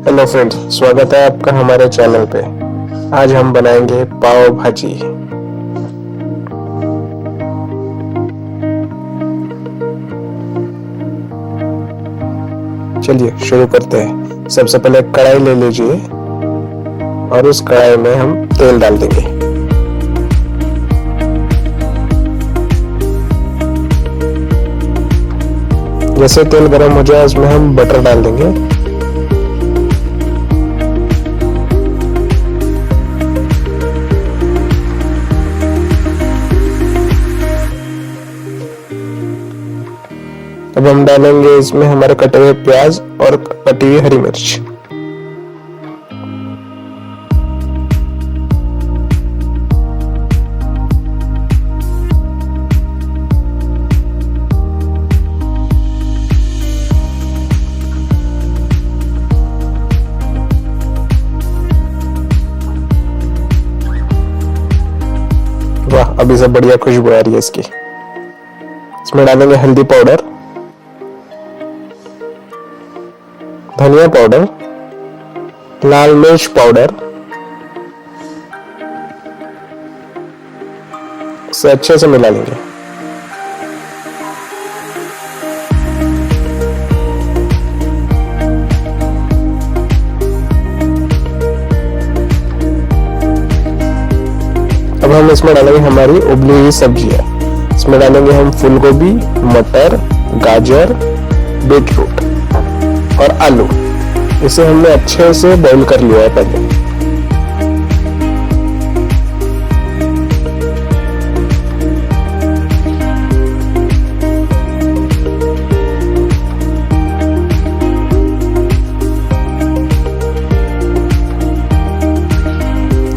Hello friends, स्वागत है आपका हमारे चैनल पे। आज हम बनाएंगे पाव भाजी। चलिए शुरू करते हैं। सबसे पहले कढ़ाई ले लीजिए और उस कढ़ाई में हम तेल डाल देंगे। जैसे तेल गर्म हो जाए उसमें हम बटर डाल देंगे। अब हम डालेंगे इसमें हमारे कटे हुए प्याज और कटी हुई हरी मिर्च। वाह, अभी से बढ़िया खुशबू आ रही है इसकी। इसमें डालेंगे हल्दी पाउडर, धनिया पाउडर, लाल मिर्च पाउडर। इसे अच्छे से मिला लेंगे। अब हम इसमें डालेंगे हमारी उबली हुई सब्जियां। इसमें डालेंगे हम फूल गोभी, मटर, गाजर, बीटरूट और आलू। इसे हमने अच्छे से बॉईल कर लिया है पहले।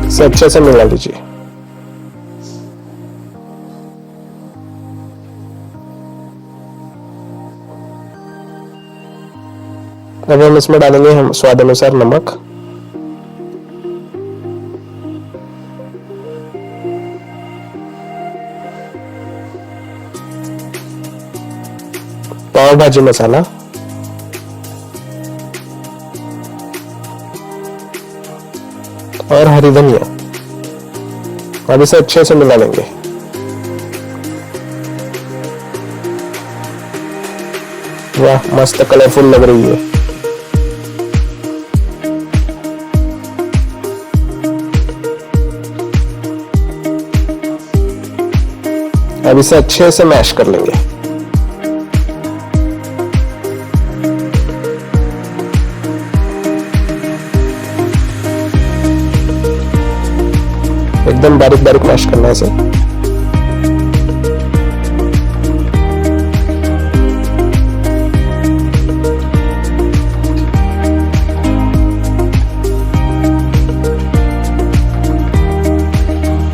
इसे अच्छे से मिला लीजिए। अब हम इसमें डालेंगे हम स्वाद अनुसार नमक, पाव भाजी मसाला और हरी धनिया। अब इसे अच्छे से मिला लेंगे। वाह, मस्त कलरफुल लग रही है। अब इसे अच्छे से मैश कर लेंगे। एकदम बारीक बारीक मैश करना है इसे।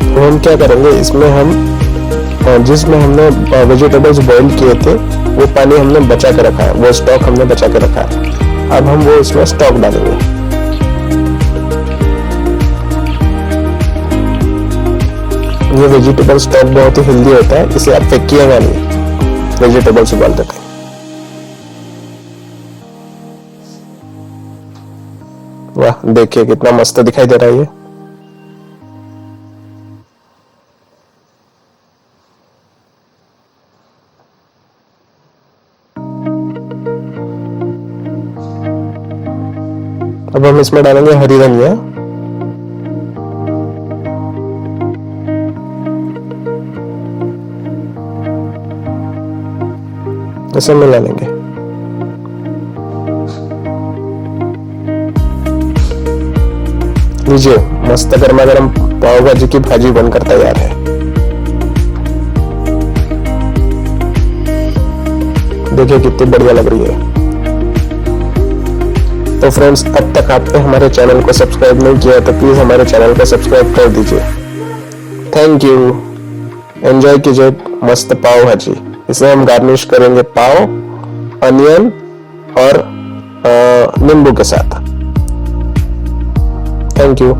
तो हम क्या करेंगे, इसमें हम जिसमें हमने वेजिटेबल्स बॉईल किए थे वो पानी हमने बचा के रखा है, वो स्टॉक हमने बचा के रखा है। अब हम वो इसमें स्टॉक डालेंगे। ये वेजिटेबल स्टॉक बहुत ही हेल्दी होता है, इसे आप फेंकिएगा नहीं, वेजिटेबल्स उबालते थे। वाह, देखिए कितना मस्त दिखाई दे रहा है ये। अब हम इसमें डालेंगे हरी धनिया, इसे मिला लेंगे। लीजिए, मस्त गर्मा गर्म पाव भाजी की भाजी बनकर तैयार है। देखिए कितनी बढ़िया लग रही है। तो फ्रेंड्स, अब तक आपने हमारे चैनल को सब्सक्राइब नहीं किया तो प्लीज हमारे चैनल को सब्सक्राइब कर दीजिए। Thank you. एंजॉय कीजिए मस्त पाव भाजी। इसे हम गार्निश करेंगे पाव, अनियन और नींबू के साथ। Thank you.